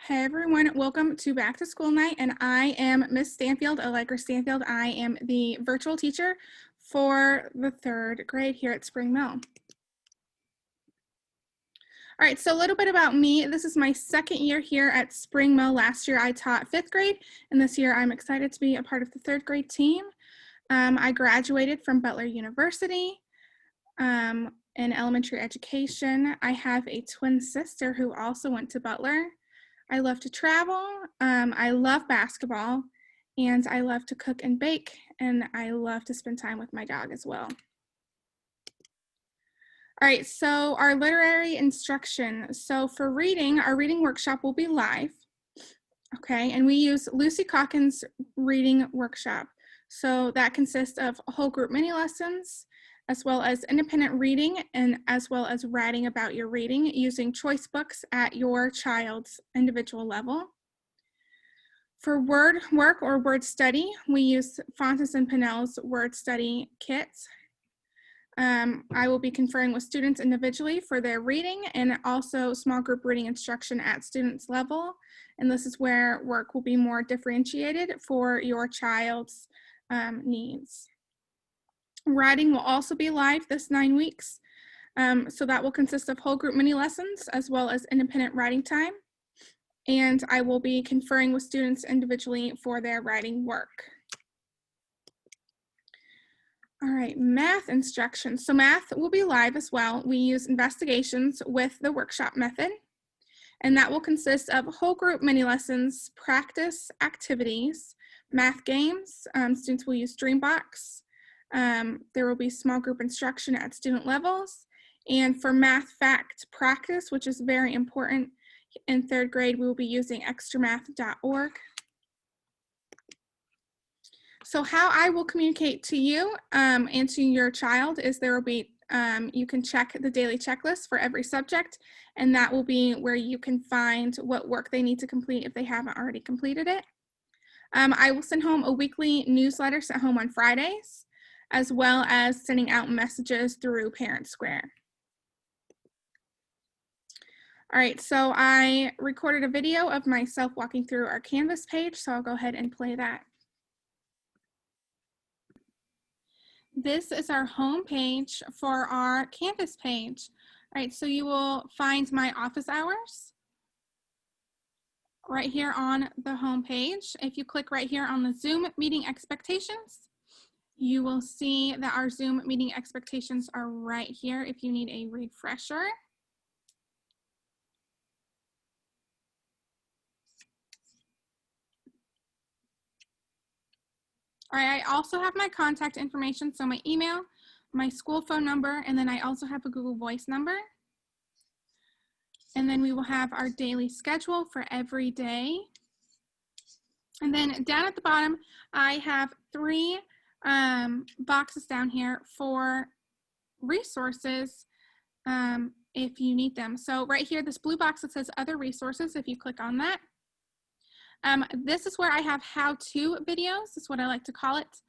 Hey everyone, welcome to Back to School Night, and I am Miss Stanfield, Allegra Stanfield. I am the virtual teacher for the 3rd grade here at Spring Mill. All right, so a little bit about me. This is my 2nd year here at Spring Mill. Last year I taught 5th grade, and this year I'm excited to be a part of the 3rd grade team. I graduated from Butler University in elementary education. I have a twin sister who also went to Butler. I love to travel, I love basketball, and I love to cook and bake, and I love to spend time with my dog as well. All right, so our literary instruction. So for reading, our reading workshop will be live, okay, and we use Lucy Calkins' reading workshop. So that consists of whole group mini lessons, as well as independent reading, and as well as writing about your reading using choice books at your child's individual level. For word work or word study, we use Fontes and Pinnell's word study kits. I will be conferring with students individually for their reading and also small group reading instruction at students level. And this is where work will be more differentiated for your child's needs. Writing will also be live this 9 weeks. So that will consist of whole group mini lessons as well as independent writing time. And I will be conferring with students individually for their writing work. All right, math instruction. So math will be live as well. We use investigations with the workshop method. And that will consist of whole group mini lessons, practice activities, math games. Students will use Dreambox. There will be small group instruction at student levels. And for math fact practice, which is very important, in 3rd grade, we will be using extramath.org. So how I will communicate to you and to your child is there will be, you can check the daily checklist for every subject, and that will be where you can find what work they need to complete if they haven't already completed it. I will send home a weekly newsletter sent home on Fridays, as well as sending out messages through Parent Square. All right, so I recorded a video of myself walking through our Canvas page, so I'll go ahead and play that. This is our home page for our Canvas page. All right, so you will find my office hours right here on the home page. If you click right here on the Zoom meeting expectations, you will see that our Zoom meeting expectations are right here if you need a refresher. All right, I also have my contact information, so my email, my school phone number, and then I also have a Google Voice number. And then we will have our daily schedule for every day. And then down at the bottom, I have 3 boxes down here for resources if you need them. So right here, this blue box that says other resources, if you click on that, this is where I have how-to videos, is what I like to call it.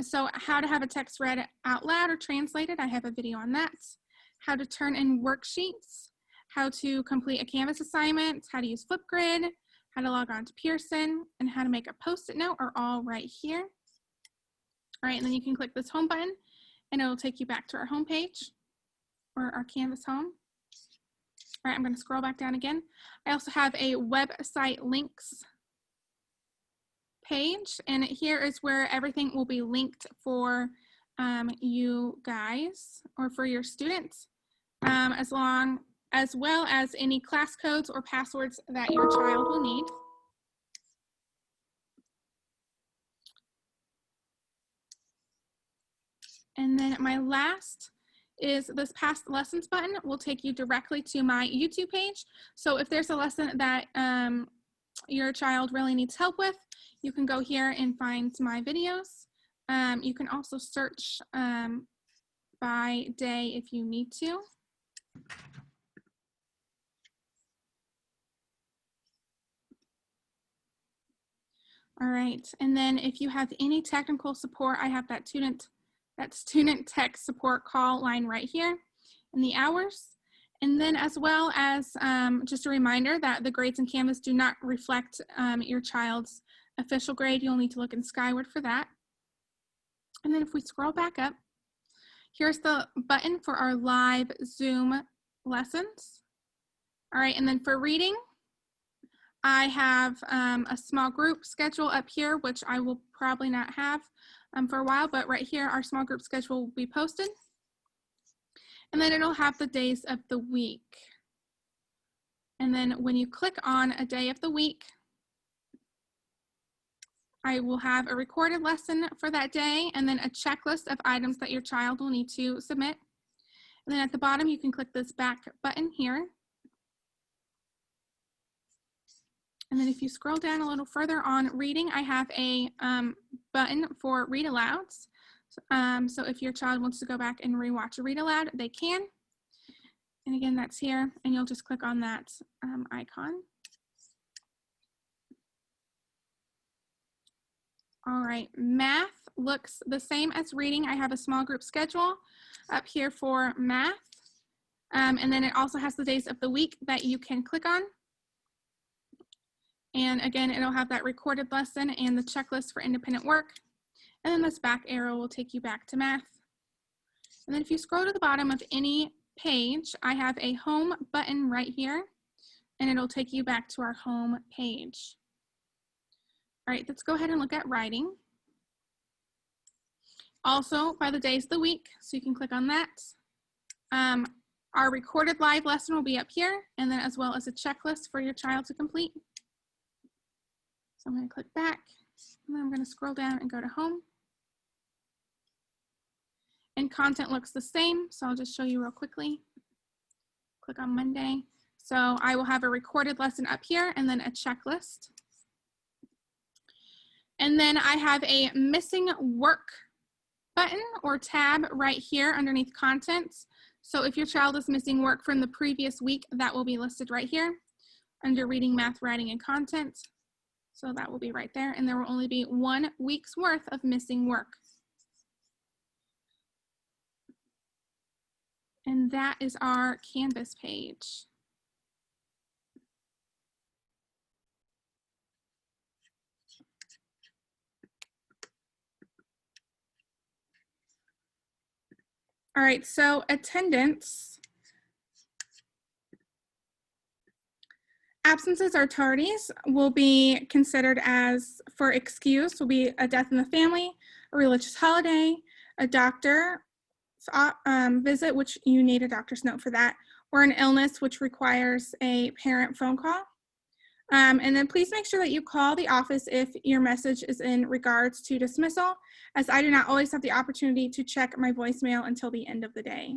So how to have a text read out loud or translated, I have a video on that. How to turn in worksheets, how to complete a Canvas assignment, how to use Flipgrid, how to log on to Pearson, and how to make a Post-it note are all right here. All right, and then you can click this home button and it will take you back to our home page or our Canvas home. All right, I'm going to scroll back down again. I also have a website links page, and here is where everything will be linked for you guys or for your students, as well as any class codes or passwords that your child will need. And then my last is this past lessons button will take you directly to my YouTube page. So if there's a lesson that your child really needs help with, you can go here and find my videos. You can also search by day if you need to. All right, and then if you have any technical support, I have that student tech support call line right here, and the hours. And then as well as just a reminder that the grades in Canvas do not reflect your child's official grade. You'll need to look in Skyward for that. And then if we scroll back up, here's the button for our live Zoom lessons. All right, and then for reading, I have a small group schedule up here, which I will probably not have for a while, but right here, our small group schedule will be posted. And then it'll have the days of the week. And then when you click on a day of the week, I will have a recorded lesson for that day and then a checklist of items that your child will need to submit. And then at the bottom, you can click this back button here. And then if you scroll down a little further on reading, I have a button for read alouds. So if your child wants to go back and rewatch a read aloud, they can. And again, that's here, and you'll just click on that icon. All right, math looks the same as reading. I have a small group schedule up here for math. And then it also has the days of the week that you can click on. And again, it'll have that recorded lesson and the checklist for independent work. And then this back arrow will take you back to math. And then if you scroll to the bottom of any page, I have a home button right here, and it'll take you back to our home page. All right, let's go ahead and look at writing. Also by the days of the week, so you can click on that. Our recorded live lesson will be up here, and then as well as a checklist for your child to complete. So I'm going to click back, and then I'm going to scroll down and go to home. And content looks the same, so I'll just show you real quickly. Click on Monday. So I will have a recorded lesson up here and then a checklist. And then I have a missing work button or tab right here underneath contents. So if your child is missing work from the previous week, that will be listed right here under reading, math, writing, and content. So that will be right there, and there will only be 1 week's worth of missing work. And that is our Canvas page. All right, so attendance. Absences or tardies will be considered as for excuse, will be a death in the family, a religious holiday, a doctor visit, which you need a doctor's note for that, or an illness, which requires a parent phone call. And then please make sure that you call the office if your message is in regards to dismissal, as I do not always have the opportunity to check my voicemail until the end of the day.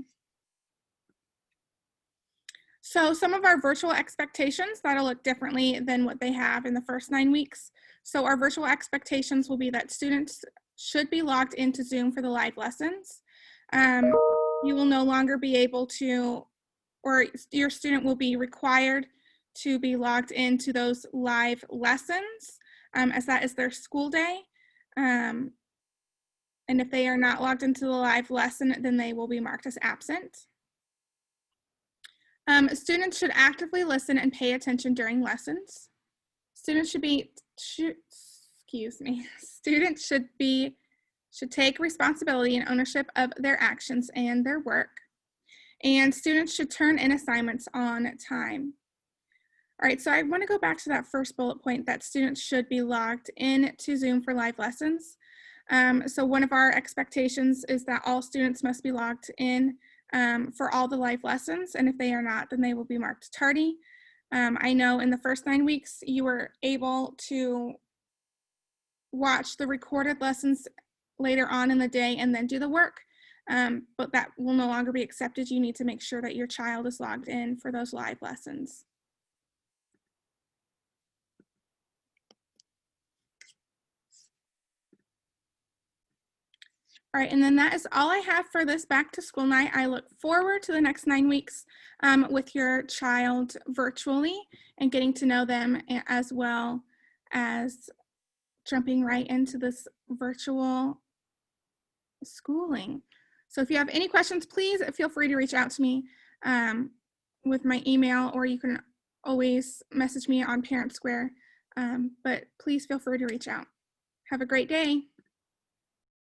So some of our virtual expectations, that'll look differently than what they have in the first 9 weeks. So our virtual expectations will be that students should be logged into Zoom for the live lessons. You will no longer be able to, or your student will be required to be logged into those live lessons as that is their school day. And if they are not logged into the live lesson, then they will be marked as absent. Students should actively listen and pay attention during lessons. Students should take responsibility and ownership of their actions and their work. And students should turn in assignments on time. All right, so I want to go back to that first bullet point that students should be logged in to Zoom for live lessons. So one of our expectations is that all students must be logged in for all the live lessons, and if they are not, then they will be marked tardy. I know in the first 9 weeks, you were able to watch the recorded lessons later on in the day and then do the work, but that will no longer be accepted. You need to make sure that your child is logged in for those live lessons. All right, and then that is all I have for this back to school night. I look forward to the next 9 weeks with your child virtually and getting to know them, as well as jumping right into this virtual schooling. So if you have any questions, please feel free to reach out to me. with my email, or you can always message me on Parent Square. But please feel free to reach out. Have a great day.